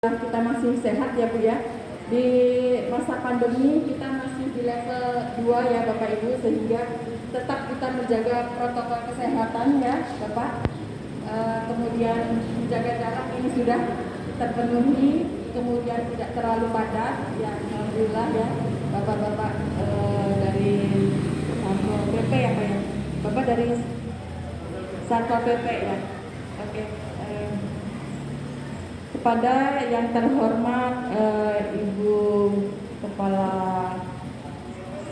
Kita masih sehat ya Bu ya. Di masa pandemi kita masih di level 2 ya Bapak Ibu, sehingga tetap kita menjaga protokol kesehatan ya Bapak. Kemudian menjaga jarak ini sudah terpenuhi, kemudian tidak terlalu padat ya, alhamdulillah ya Bapak-bapak dari Satpol PP ya Pak ya. Bapak dari Satpol PP ya. Oke. Kepada yang terhormat Ibu Kepala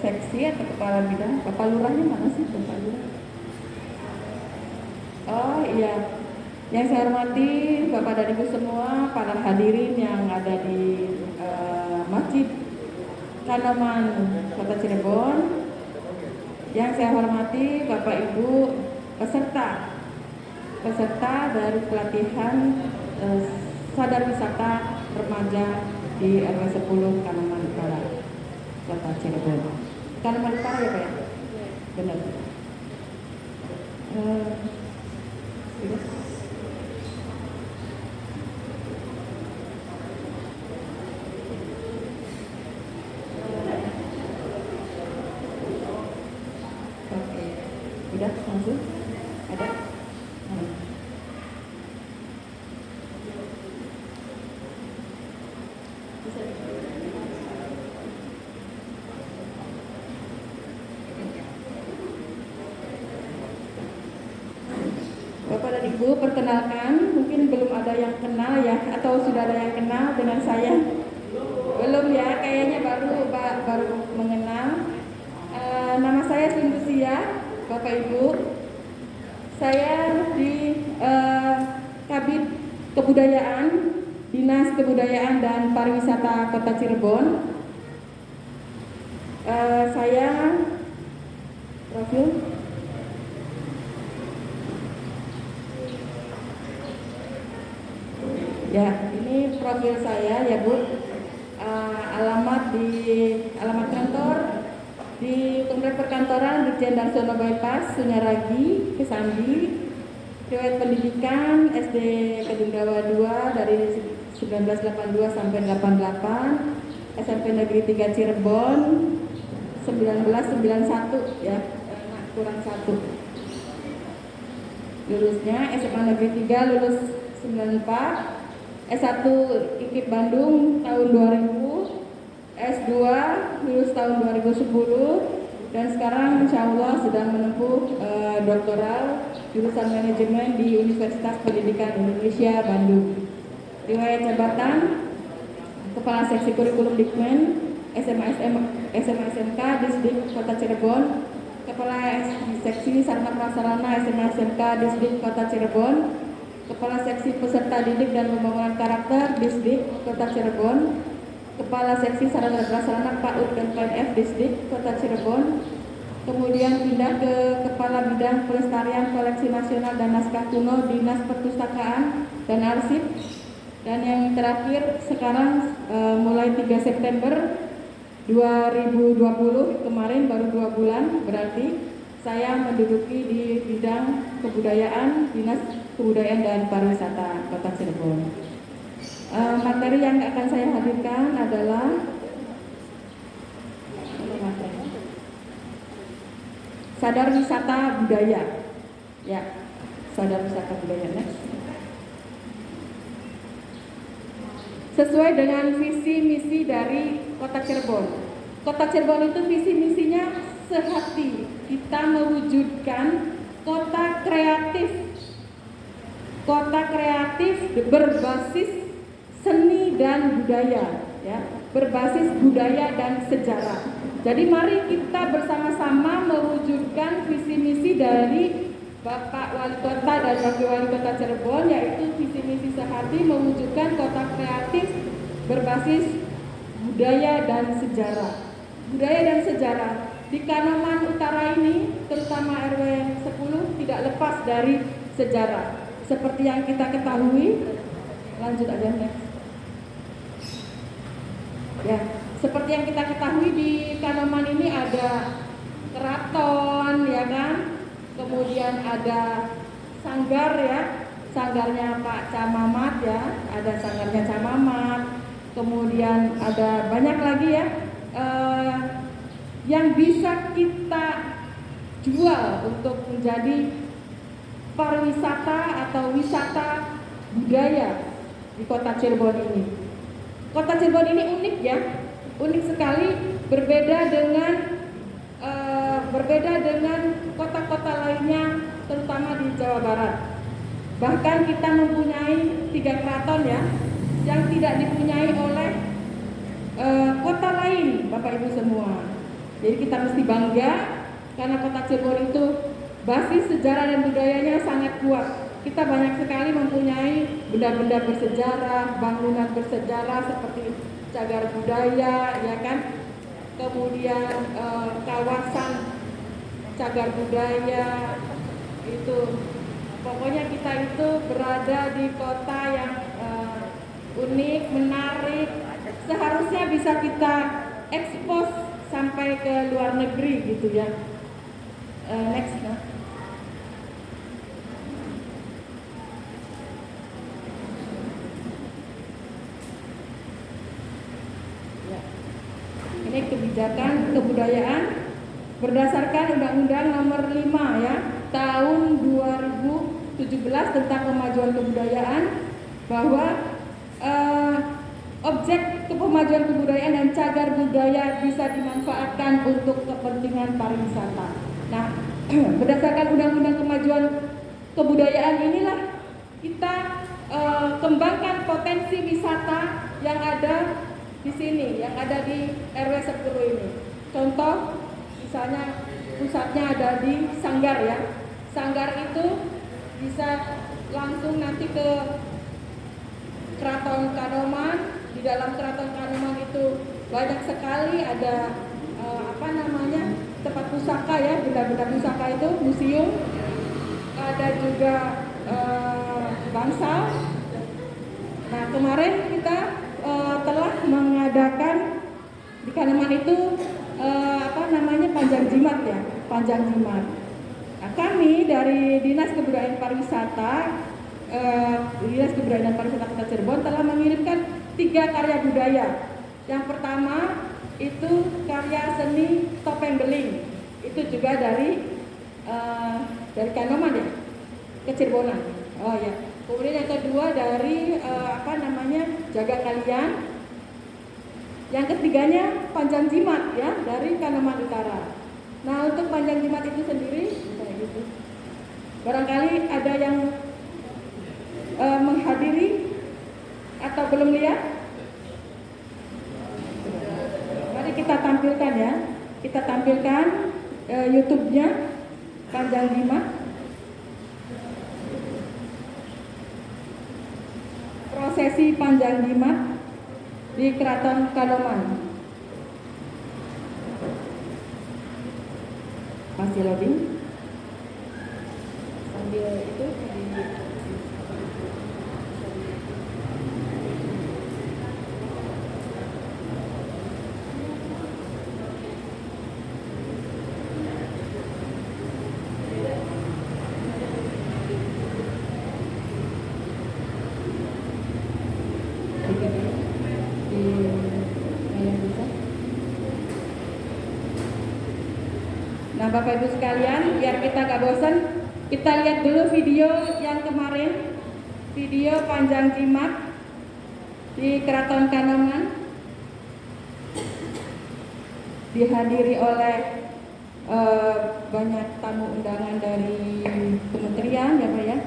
Seksi atau Kepala Bidang, Bapak Lurahnya mana sih Bapak Lurah? Oh iya, yang saya hormati Bapak dan Ibu semua, para hadirin yang ada di Masjid Kanoman Kota Cirebon, yang saya hormati Bapak Ibu peserta dari pelatihan Sadar Wisata Remaja di RW 10 Kanoman Utara, Kota Cirebon. Kanoman Utara ya Pak ya? Benar. Oke, udah langsung ada. Bapak dan Ibu, perkenalkan, mungkin belum ada yang kenal ya, atau sudah ada yang kenal dengan saya? Belum ya, kayaknya baru mengenal. Nama saya Sindusia, Bapak Ibu. Saya di Kabid Kebudayaan, Dinas Kebudayaan dan Pariwisata Kota Cirebon. Saya profil. Ya, ini profil saya ya Bu. Alamat kantor di Komplek Perkantoran Dirjen Darsono Bypass, Sunyaragi, Kesambi. Riwayat pendidikan SD Kedunggawa 2 dari 1982 sampai 88, SMP Negeri 3 Cirebon 1991 ya, kurang 1. Lulusnya SMA Negeri 3 lulus 94. S1 IKIP Bandung tahun 2000, S2 lulus tahun 2010, dan sekarang insya Allah sedang menempuh doktoral jurusan manajemen di Universitas Pendidikan Indonesia Bandung. Riwayat jabatan Kepala Seksi Kurikulum Dikmen SMA SMK Disdik Kota Cirebon, Kepala Seksi Sarana Prasarana SMA SMK Disdik Kota Cirebon, Kepala Seksi Peserta Didik dan Pembangunan Karakter Disdik Kota Cirebon, Kepala Seksi Sarana Prasarana PAUD dan PNF Disdik Kota Cirebon, kemudian pindah ke Kepala Bidang Pelestarian Koleksi Nasional dan Naskah Kuno Dinas Perpustakaan dan Arsip, dan yang terakhir sekarang mulai 3 September 2020 kemarin baru 2 bulan berarti saya menduduki di bidang kebudayaan Dinas Kebudayaan dan Pariwisata Kota Cirebon. Materi yang akan saya hadirkan adalah Sadar Wisata Budaya. Ya, Sadar Wisata Budaya. Next. Sesuai dengan visi misi dari Kota Cirebon. Kota Cirebon itu visi misinya sehati kita mewujudkan kota kreatif berbasis seni dan budaya ya, berbasis budaya dan sejarah. Jadi mari kita bersama-sama mewujudkan visi misi dari Bapak Wali Kota dan Wakil Wali Kota Cirebon, yaitu visi misi sehati mewujudkan kota kreatif berbasis budaya dan sejarah. Budaya dan sejarah di Kanoman Utara ini, terutama RW 10, tidak lepas dari sejarah. Seperti yang kita ketahui, lanjut aja next. Ya, seperti yang kita ketahui di Kanoman ini ada keraton, ya kan? Kemudian ada sanggar ya, sanggarnya Pak Camamat ya, ada sanggarnya Camamat, kemudian ada banyak lagi ya yang bisa kita jual untuk menjadi pariwisata atau wisata budaya di Kota Cirebon ini. Kota Cirebon ini unik ya, unik sekali, berbeda dengan kota-kota lainnya, terutama di Jawa Barat. Bahkan kita mempunyai 3 keraton ya, yang tidak dipunyai oleh kota lain, Bapak Ibu semua. Jadi kita mesti bangga karena Kota Cirebon itu basis sejarah dan budayanya sangat kuat. Kita banyak sekali mempunyai benda-benda bersejarah, bangunan bersejarah seperti cagar budaya, ya kan? Kemudian kawasan cagar budaya itu, pokoknya kita itu berada di kota yang unik, menarik. Seharusnya bisa kita ekspos sampai ke luar negeri gitu ya. Next. Ini kebijakan kebudayaan berdasarkan Undang-Undang Nomor 5 ya, tahun 2017 tentang kemajuan kebudayaan, bahwa objek kemajuan kebudayaan dan cagar budaya bisa dimanfaatkan untuk kepentingan pariwisata. Nah, berdasarkan Undang-Undang Kemajuan Kebudayaan inilah kita kembangkan potensi wisata yang ada di sini, yang ada di RW 10 ini. Contoh, misalnya pusatnya ada di Sanggar ya. Sanggar itu bisa langsung nanti ke Keraton Kanoman. Di dalam Keraton Kanoman itu banyak sekali ada tempat pusaka ya, benda-benda pusaka itu, museum. Ada juga bangsal. Nah, kemarin kita telah mengadakan di Kanoman itu panjang jimat ya, panjang jimat. Nah, kami dari Dinas Kebudayaan Pariwisata, Dinas Kebudayaan dan Pariwisata Kota Cirebon telah mengirimkan 3 karya budaya. Yang pertama itu karya seni topeng beling, itu juga dari Kanoman ya, ke Cirebonan. Oh ya. Kemudian yang kedua dari Jaga Kalian. Yang ketiganya panjang jimat ya, dari Kanoman Utara. Nah, untuk panjang jimat itu sendiri kayak gitu. Barangkali ada yang menghadiri atau belum lihat? Mari kita tampilkan ya. Kita tampilkan YouTube-nya panjang jimat. Prosesi panjang jimat di Keraton Kanoman. Masih loading. Sambil itu Nah, Bapak Ibu sekalian, biar kita gak bosan, kita lihat dulu video yang kemarin, video panjang jimat di Keraton Kanoman, dihadiri oleh banyak tamu undangan dari kementerian ya Pak ya.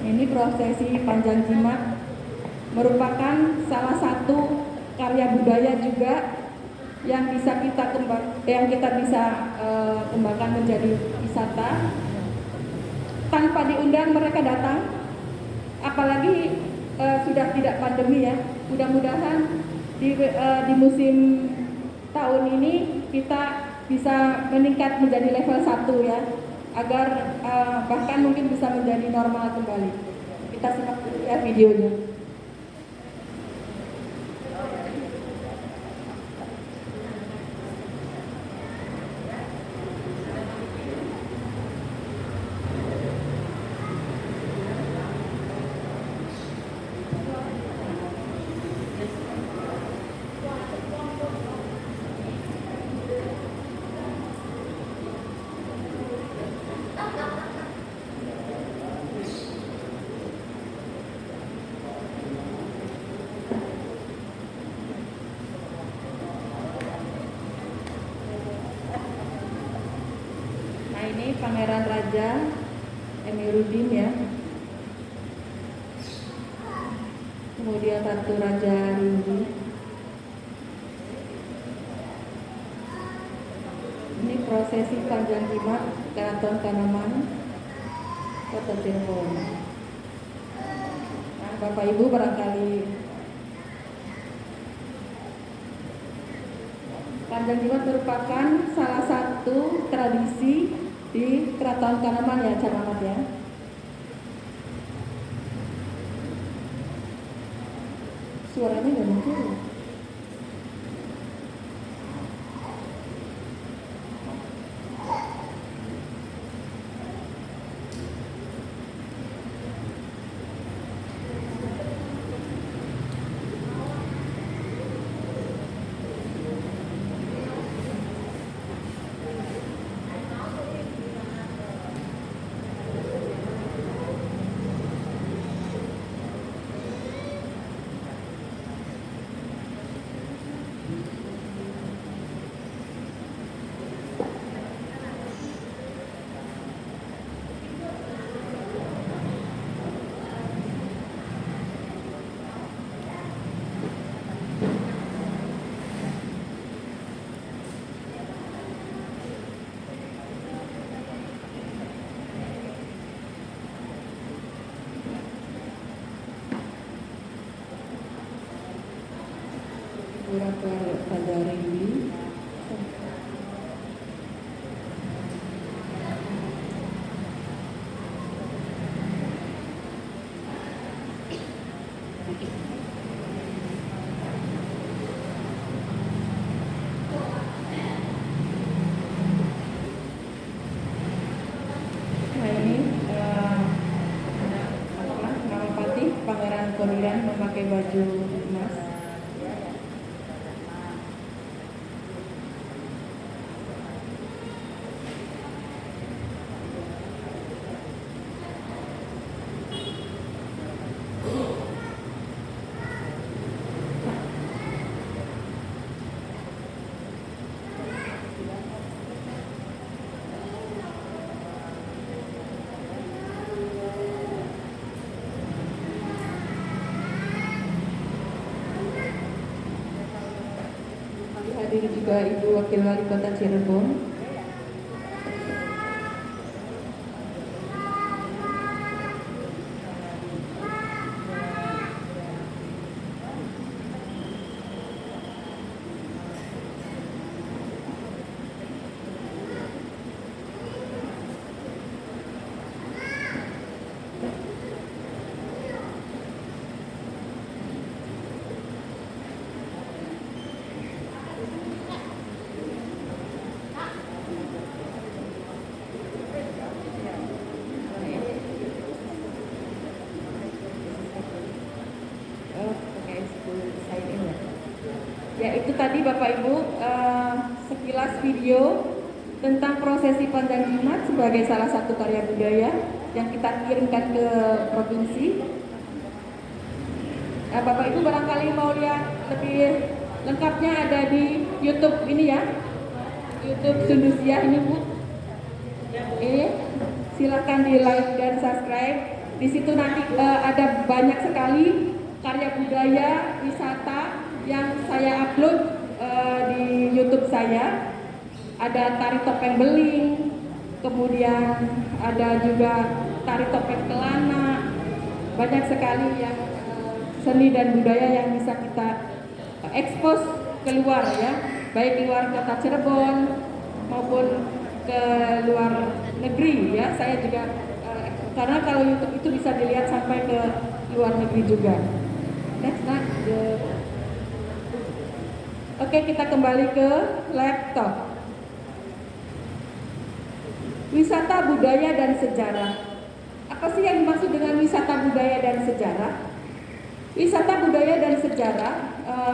Ini prosesi panjang jimat merupakan salah satu karya budaya juga yang bisa kita kembangkan menjadi wisata. Tanpa diundang mereka datang, apalagi sudah tidak pandemi ya. Mudah-mudahan di musim tahun ini kita bisa meningkat menjadi level 1 ya, agar bahkan mungkin bisa menjadi normal kembali. Kita simak dulu ya videonya. Pangeran Raja Emiruddin ya. Kemudian Ratu Raja Rindu. Ini prosesi panjang jimat Keraton Kanoman, Kota Cirebon. Nah, Bapak Ibu barangkali panjang jimat merupakan salah satu tradisi di Keraton Kanoman ya, Camat ya. Suaranya nggak muncul. Ratu Raja Rindu. Nah ini Mahapati Pangeran Koniran memakai baju emas. Hadir juga Ibu Wakil Wali Kota Cirebon. Ya itu tadi Bapak Ibu sekilas video tentang prosesi panjang jimat sebagai salah satu karya budaya yang kita kirimkan ke provinsi. Bapak Ibu barangkali mau lihat lebih lengkapnya ada di YouTube ini ya, YouTube Sundusia ini Bu. Silakan di like dan subscribe. Di situ nanti ada banyak sekali karya budaya wisata yang saya upload di YouTube saya. Ada tari topeng beling, kemudian ada juga tari topeng kelana. Banyak sekali yang seni dan budaya yang bisa kita ekspos keluar ya, baik di luar kota Cirebon maupun ke luar negeri ya. Saya juga karena kalau YouTube itu bisa dilihat sampai ke luar negeri juga. Next. Oke, kita kembali ke laptop. Wisata budaya dan sejarah. Apa sih yang dimaksud dengan wisata budaya dan sejarah? Wisata budaya dan sejarah,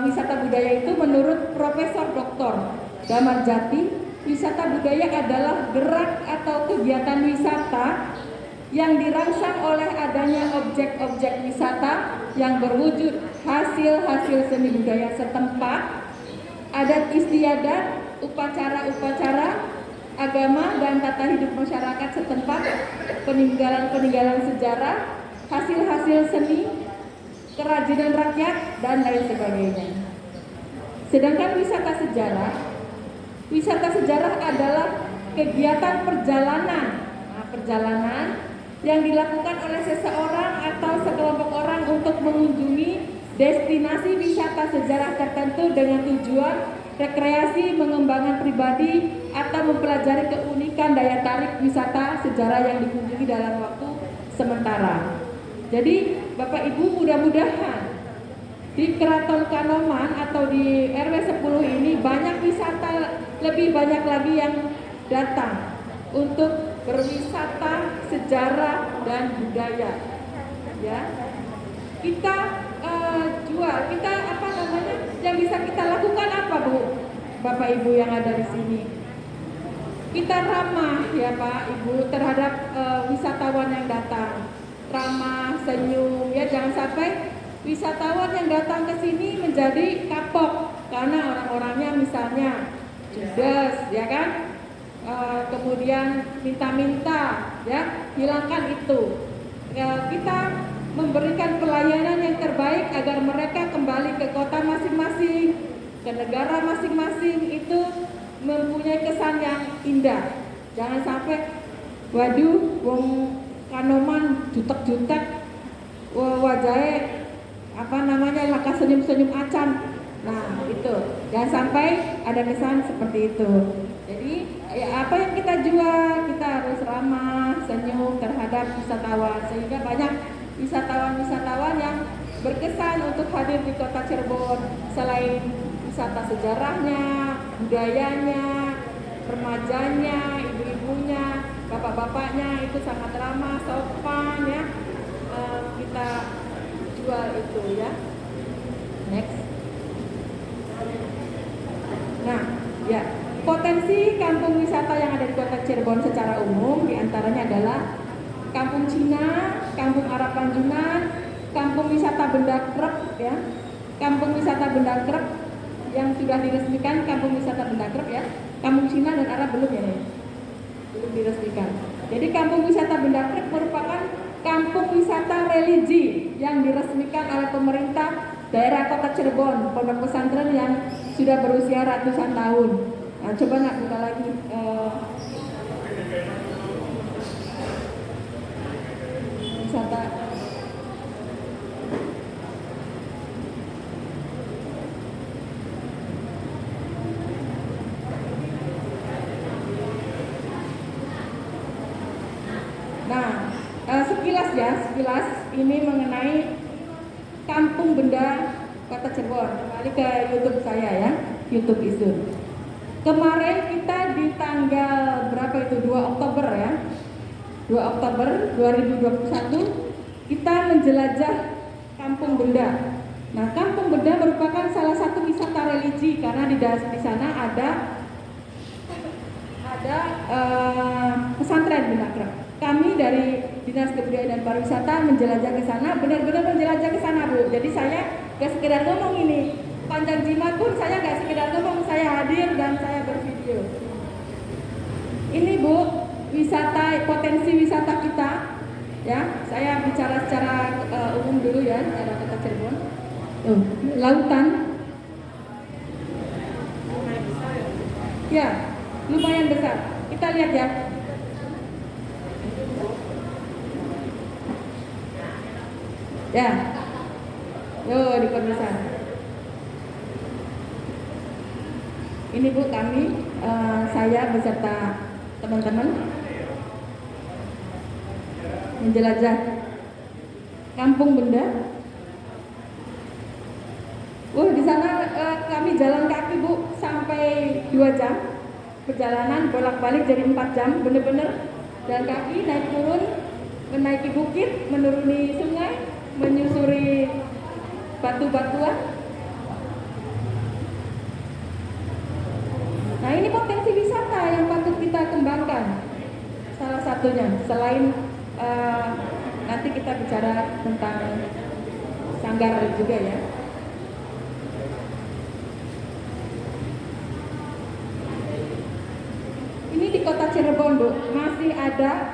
wisata budaya itu menurut Profesor Dr. Damar Jati, wisata budaya adalah gerak atau kegiatan wisata yang dirangsang oleh adanya objek-objek wisata yang berwujud hasil-hasil seni budaya setempat, adat istiadat, upacara-upacara, agama dan tata hidup masyarakat setempat, peninggalan-peninggalan sejarah, hasil-hasil seni, kerajinan rakyat, dan lain sebagainya. Sedangkan wisata sejarah adalah kegiatan perjalanan. Nah, perjalanan yang dilakukan oleh seseorang atau sekelompok orang untuk mengunjungi destinasi wisata sejarah tertentu dengan tujuan rekreasi, mengembangkan pribadi, atau mempelajari keunikan daya tarik wisata sejarah yang dikunjungi dalam waktu sementara. Jadi Bapak Ibu, mudah-mudahan di Keraton Kanoman atau di RW 10 ini banyak wisata, lebih banyak lagi yang datang untuk berwisata sejarah dan budaya. Ya, kita kita yang bisa kita lakukan apa, Bu, Bapak Ibu yang ada di sini? Kita ramah ya Pak Ibu terhadap wisatawan yang datang, ramah, senyum, ya, jangan sampai wisatawan yang datang ke sini menjadi kapok karena orang-orangnya misalnya judes, ya kan? Kemudian minta-minta, ya, hilangkan itu. Kita memberikan pelayanan yang terbaik agar mereka kembali ke kota masing-masing, ke negara masing-masing, itu mempunyai kesan yang indah. Jangan sampai, waduh, wong Kanoman jutek-jutek, wajahnya laka senyum-senyum acan. Nah, itu jangan sampai ada kesan seperti itu. Jadi ya, apa yang kita jual, kita harus ramah, senyum terhadap wisatawan, sehingga banyak wisatawan yang berkesan untuk hadir di kota Cirebon. Selain wisata sejarahnya, budayanya, remajanya, ibu-ibunya, bapak-bapaknya itu sangat ramah, sopan, ya. Kita jual itu, ya. Next. Nah, ya, potensi kampung wisata yang ada di kota Cirebon secara umum diantaranya adalah Kampung Cina, Kampung Arab Panjunan, Kampung Wisata Benda Krep, ya, Kampung Wisata Benda Krep yang sudah diresmikan, Kampung Wisata Benda Krep, ya, Kampung Cina dan Arab belum, ya, belum diresmikan. Jadi Kampung Wisata Benda Krep merupakan kampung wisata religi yang diresmikan oleh pemerintah daerah kota Cirebon, pondok pesantren yang sudah berusia ratusan tahun. Nah, coba nak buka lagi. Wisata. Nah, sekilas ini mengenai Kampung Benda Kota Cirebon. Kembali ke YouTube saya, ya, YouTube Isun. Kemarin kita di tanggal berapa itu? 2 Oktober, ya. 2 Oktober 2021 kita menjelajah Kampung Benda. Nah, Kampung Benda merupakan salah satu wisata religi karena di sana ada pesantren Benda Krep. Kami dari Dinas Kebudayaan dan Pariwisata menjelajah ke sana, benar-benar menjelajah ke sana, Bu. Jadi saya gak sekedar ngomong ini, panjang jimat pun saya gak sekedar ngomong, saya hadir dan saya bervideo. Ini, Bu, potensi wisata kita, ya. Saya bicara secara umum dulu, ya, daerah Kota Cirebon. Lautan, ya, lumayan besar. Kita lihat, ya. Ya, di penulisan. Ini, Bu, kami, saya beserta teman-teman menjelajah Kampung Benda. Di sana kami jalan kaki, Bu, sampai 2 jam perjalanan, bolak-balik jadi 4 jam, bener-bener jalan kaki, naik turun, menaiki bukit, menuruni sungai, menyusuri batu-batuan. Nah, ini potensi wisata yang patut kita kembangkan. Salah satunya, selain nanti kita bicara tentang sanggar juga, ya. Ini di Bu, masih ada.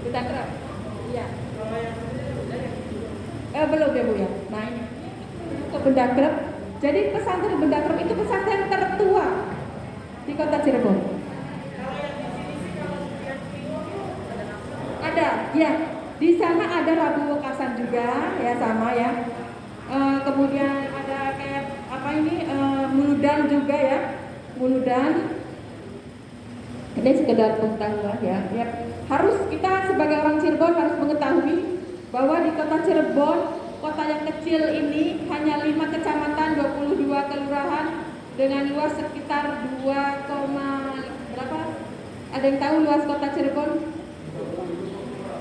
Benda kerap. Iya. Belum ya Bu ya. Nah ini ke benda kerap. Jadi pesantren benda kerap itu pesantren tertua di kota Cirebon. Ada, ya. Di sana ada Rabu Wekasan juga, ya sama ya. Kemudian ada kayak apa ini Muludan juga ya, Muludan. Ini sekedar pengetahuan ya. Ya. Harus kita sebagai orang Cirebon harus mengetahui bahwa di kota Cirebon, kota yang kecil ini hanya 5 kecamatan, 22 kelurahan dengan luas sekitar 2, berapa? Ada yang tahu luas kota Cirebon?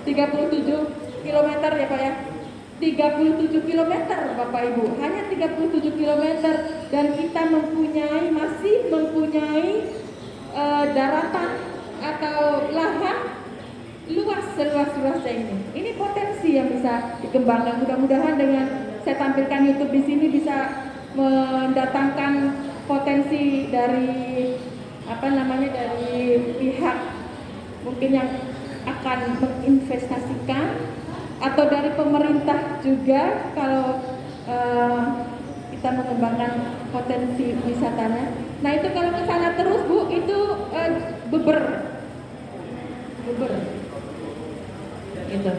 37 km ya Pak ya. 37 km Bapak Ibu, hanya 37 km dan kita masih mempunyai daratan atau lahan luas seluas-luasnya ini. Ini potensi yang bisa dikembangkan. Mudah-mudahan dengan saya tampilkan YouTube di sini bisa mendatangkan potensi dari dari pihak mungkin yang akan menginvestasikan atau dari pemerintah juga kalau kita mengembangkan potensi wisatanya. Nah itu kalau ke sana terus Bu, itu beber gitu.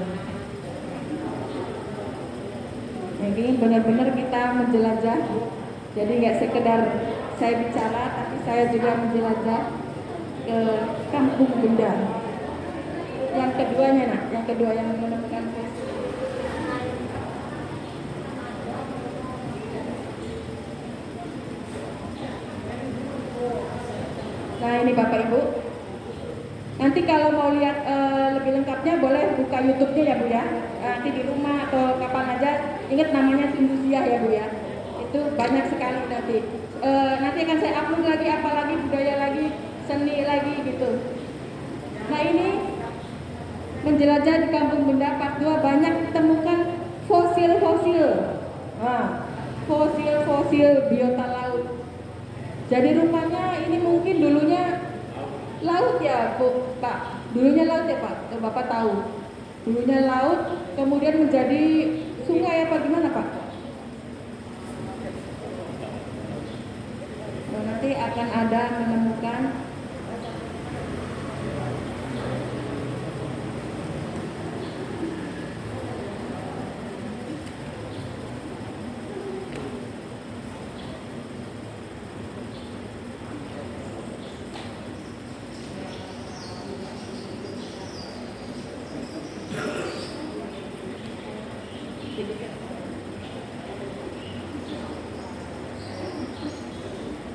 Jadi benar-benar kita menjelajah. Jadi nggak sekedar saya bicara, tapi saya juga menjelajah ke Kampung Benda. Yang keduanya yang kedua yang menemukan fosil. Nah ini Bapak Ibu. Nanti kalau mau lihat lebih lengkapnya boleh buka YouTube-nya ya Bu ya. Nanti di rumah atau kapan aja, ingat namanya Sindusiah ya Bu ya. Itu banyak sekali nanti. Nanti akan saya upload lagi, apalagi budaya lagi, seni lagi gitu. Nah ini menjelajah di Kampung Benda Part 2 banyak ditemukan fosil-fosil. Nah, fosil-fosil biota laut. Jadi rupanya ini mungkin dulunya laut ya Bu, Pak. Dulunya laut ya Pak, Bapak tahu. Dulunya laut, kemudian menjadi sungai apa gimana Pak? Nah, nanti akan ada menemukan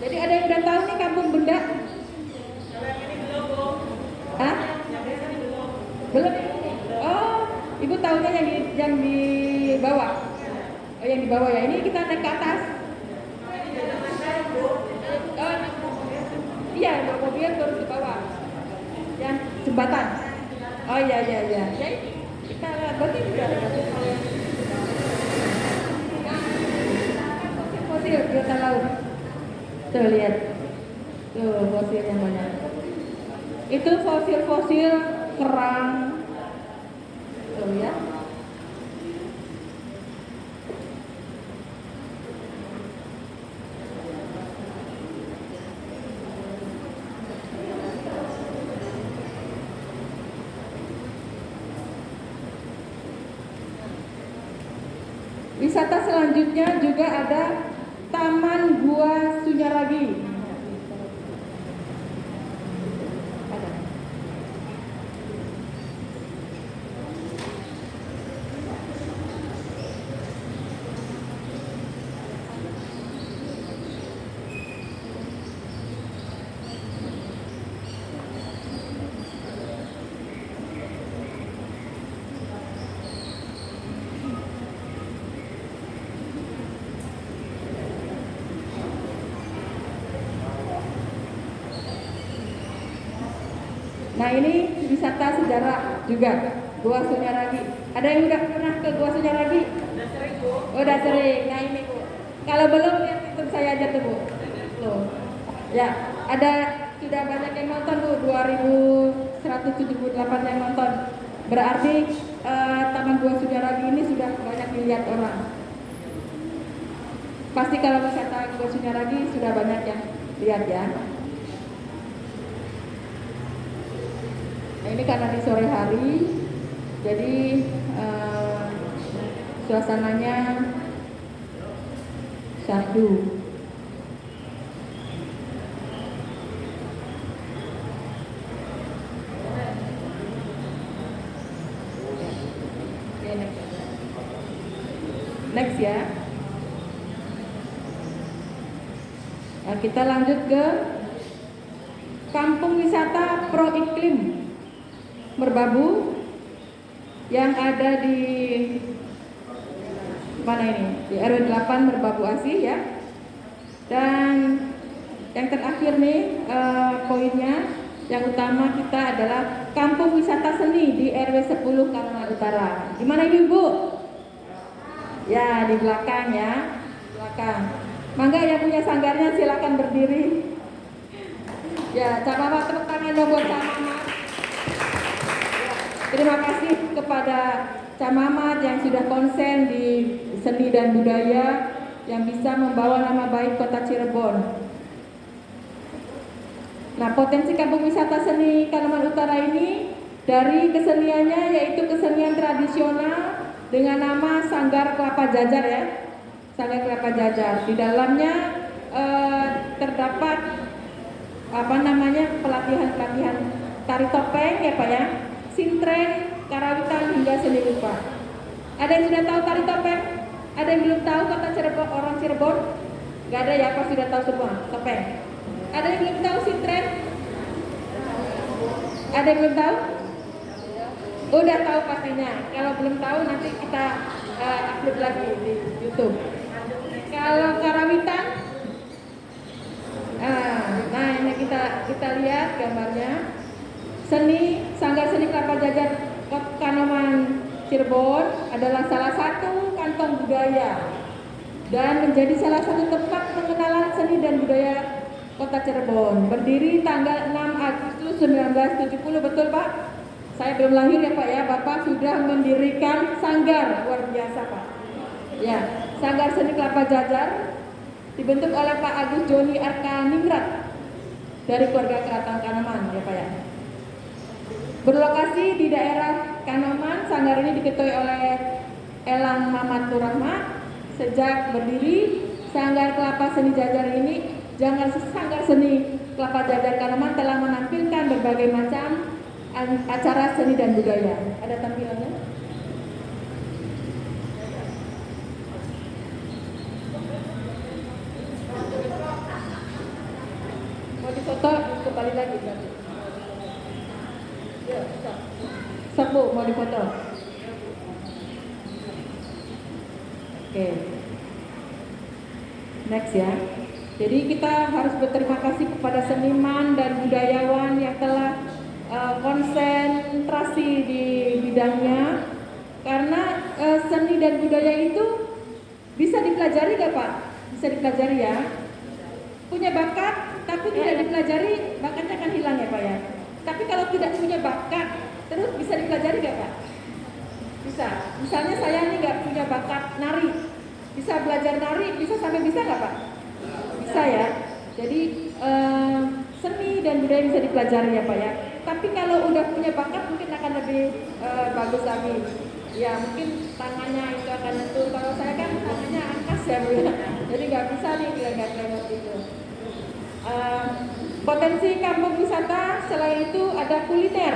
Jadi ada yang udah tahu nih Kampung Benda? Hah? Belum? Oh, Ibu tahunya yang di bawah. Oh, yang di bawah ya. Ini kita naik ke atas. Oh, iya, bawa mobil terus ke bawah. Yang jembatan. Oh iya. Ya kita berarti sudah ada. Fosil biota laut. Tuh lihat, tuh fosil yang banyak. Itu fosil-fosil kerang, tuh ya. Wisata selanjutnya juga ada Taman Gua Sunyaragi. Nah ini wisata sejarah juga, Gua Sunyaragi. Ada yang udah pernah ke Gua Sunyaragi? Udah sering Bu. Udah sering. Nah ini Bu, Kalau belum lihat YouTube saya aja tuh Bu. Loh. Ya, ada sudah banyak yang nonton Bu, 2178 yang nonton. Berarti Taman Buah Sunyaragi ini sudah banyak dilihat orang. Pasti kalau wisata Buah Sunyaragi sudah banyak yang lihat ya. Nah, ini karena di sore hari, jadi suasananya syahdu. Next ya. Nah, kita lanjut ke Kampung Wisata Pro Iklim Merbabu yang ada di mana ini? Di RW 8 Merbabu Asih ya. Dan yang terakhir nih poinnya, yang utama kita adalah Kampung Wisata Seni di RW 10 Kanoman Utara. Di mana Ibu? Ya, di belakang ya. Belakang. Mangga yang punya sanggarnya silakan berdiri. Ya, Cak Mamat, tepuk tangan dong buat Cak Mamat. Ya, terima kasih kepada Cak Mamat yang sudah konsen di seni dan budaya yang bisa membawa nama baik Kota Cirebon. Nah, potensi Kampung Wisata Seni Kanoman Utara ini dari keseniannya yaitu kesenian tradisional dengan nama Sanggar Kelapa Jajar ya. Sanggar Kelapa Jajar. Di dalamnya terdapat pelatihan tari topeng ya Pak ya, sintren, karawitan hingga seni rupa. Ada yang sudah tahu tari topeng? Ada yang belum tahu Kota Cirebon, orang Cirebon? Gak ada ya, apa sudah tahu semua topeng? Ada yang belum tahu sintren? Ada yang belum tahu? Udah tahu pastinya. Kalau belum tahu nanti kita upload lagi di YouTube. Kalau karawitan, nah ini kita lihat gambarnya. Sanggar Seni Kelapa Jajar Kanoman Cirebon adalah salah satu kantong budaya dan menjadi salah satu tempat pengenalan seni dan budaya Kota Cirebon. Berdiri tanggal 6 Agustus 1970, betul Pak? Saya belum lahir ya Pak ya, Bapak sudah mendirikan sanggar, luar biasa Pak. Ya, Sanggar Seni Kelapa Jajar dibentuk oleh Pak Agus Joni Arkaningrat dari keluarga Keraton Kanoman ya Pak ya. Berlokasi di daerah Kanoman, sanggar ini diketuai oleh Elang Mamat Turahma. Sejak berdiri, Sanggar Kelapa Seni Jajar ini, Sanggar Seni Kelapa Jajar Kanoman telah menampilkan berbagai macam acara seni dan budaya. Ada tampilannya? Mau difoto, kembali lagi berarti. Ya, stop Bu, mau difoto. Oke. Next ya. Jadi kita harus berterima kasih kepada seniman dan budayawan yang telah konsentrasi di bidangnya, karena seni dan budaya itu bisa dipelajari gak Pak? Bisa dipelajari ya. Punya bakat tapi tidak dipelajari, bakatnya akan hilang ya Pak ya. Tapi kalau tidak punya bakat terus bisa dipelajari gak Pak? Bisa. Misalnya saya nih gak punya bakat nari, bisa belajar nari, bisa sampai bisa gak Pak? Bisa ya. Jadi seni dan budaya bisa dipelajari ya Pak ya. Tapi kalau udah punya bakat mungkin akan lebih bagus lagi. Ya mungkin tangannya itu akan lentur. Kalau saya kan tangannya angkas ya Bu ya. Jadi nggak bisa nih gelegat-gelegat itu. Potensi kampung wisata selain itu ada kuliner.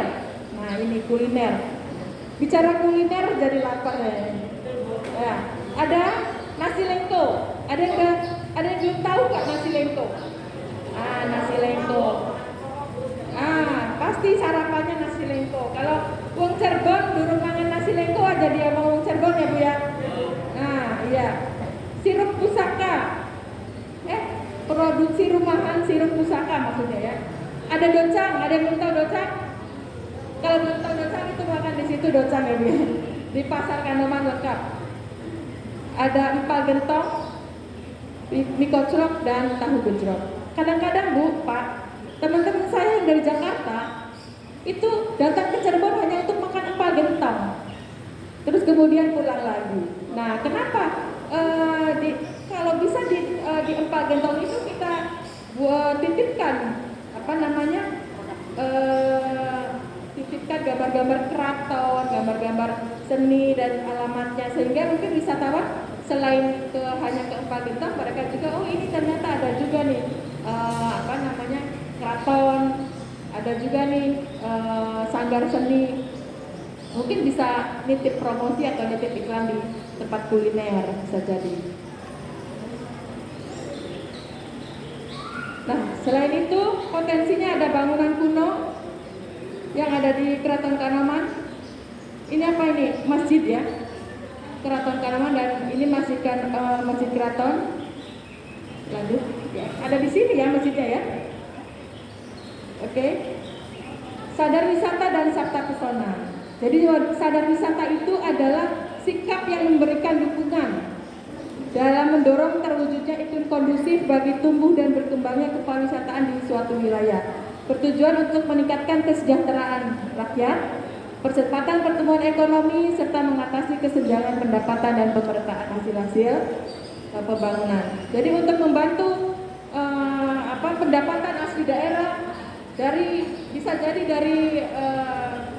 Nah ini kuliner. Bicara kuliner jadi lapar ya. Ya ada nasi lengko. Ada yang belum tahu nggak nasi lengko? Nasi lengko. Pasti sarapannya nasi lengko. Kalau wong Cirebon durung mangan nasi lengko aja dia mau wong Cirebon ya Bu ya. Nah, iya. Sirup pusaka. Produksi rumahan sirup pusaka maksudnya ya. Ada docang, ada yang belum tahu docang? Kalau belum tahu docang itu makan di situ docang ya Bu ya. Di Pasar Kanoman lengkap. Ada empal gentong. mie koclok dan tahu gejrot. Kadang-kadang Bu, Pak, teman-teman saya yang dari Jakarta itu datang ke Cirebon hanya untuk makan empal gentong, terus kemudian pulang lagi. Nah, kenapa? Kalau bisa di empal gentong itu kita titipkan apa namanya? Titipkan gambar-gambar keraton, gambar-gambar seni dan alamatnya, sehingga mungkin wisatawan selain hanya ke empal gentong, mereka juga oh ini ternyata ada juga nih apa namanya keraton, ada juga nih sanggar seni. Mungkin bisa nitip promosi atau nitip iklan di tempat kuliner, bisa jadi. Nah, selain itu potensinya ada bangunan kuno yang ada di Keraton Kanoman. Ini apa ini? Masjid ya, Keraton Kanoman, dan ini masjid keraton. Lanjut, ya. Ada di sini ya masjidnya ya. Oke. Sadar wisata dan sabta pesona. Jadi sadar wisata itu adalah sikap yang memberikan dukungan dalam mendorong terwujudnya iklim kondusif bagi tumbuh dan berkembangnya kepariwisataan di suatu wilayah. Bertujuan untuk meningkatkan kesejahteraan rakyat, percepatan pertumbuhan ekonomi, serta mengatasi kesenjangan pendapatan dan pemerataan hasil-hasil pembangunan. Jadi untuk membantu pendapatan asli daerah bisa jadi dari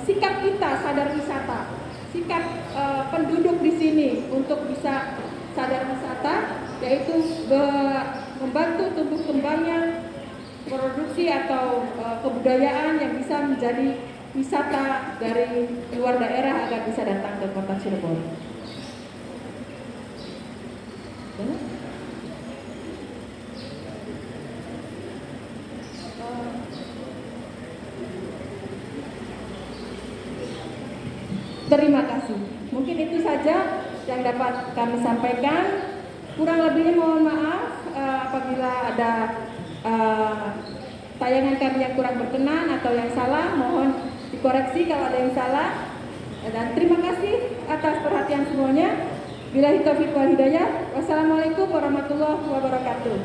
sikap kita sadar wisata, sikap penduduk di sini untuk bisa sadar wisata, yaitu membantu tumbuh kembangnya produksi atau kebudayaan yang bisa menjadi wisata dari luar daerah agar bisa datang ke kota Cirebon. Terima kasih. Mungkin itu saja yang dapat kami sampaikan. Kurang lebihnya mohon maaf apabila ada tayangan kami yang kurang berkenan atau yang salah, mohon dikoreksi kalau ada yang salah. Dan terima kasih atas perhatian semuanya. Billahi taufiq wal hidayah. Wassalamualaikum warahmatullahi wabarakatuh.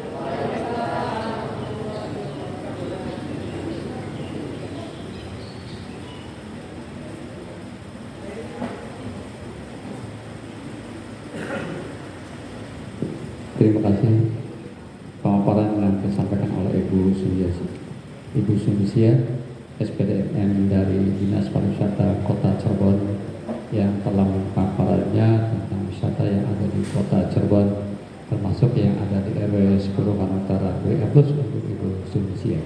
Terima kasih pemaparan yang disampaikan oleh Ibu Sumiasia. Ibu Sumiasia, SPDM dari Dinas Pariwisata Kota Cirebon, yang telah memaparannya tentang wisata yang ada di Kota Cirebon, termasuk yang ada di RW 10 Utara WA Plus untuk Ibu Sumiasia.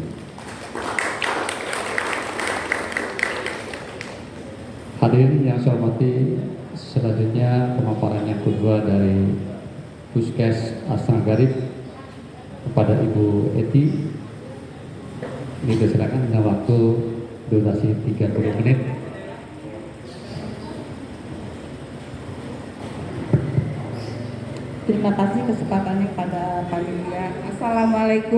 Hadirin yang saya hormati, selanjutnya pemaparan yang kedua dari Puskes Astana Garib kepada Ibu Eti. Ini diserahkan dengan waktu durasi 30 menit. Terima kasih kesempatannya pada panitia. Assalamualaikum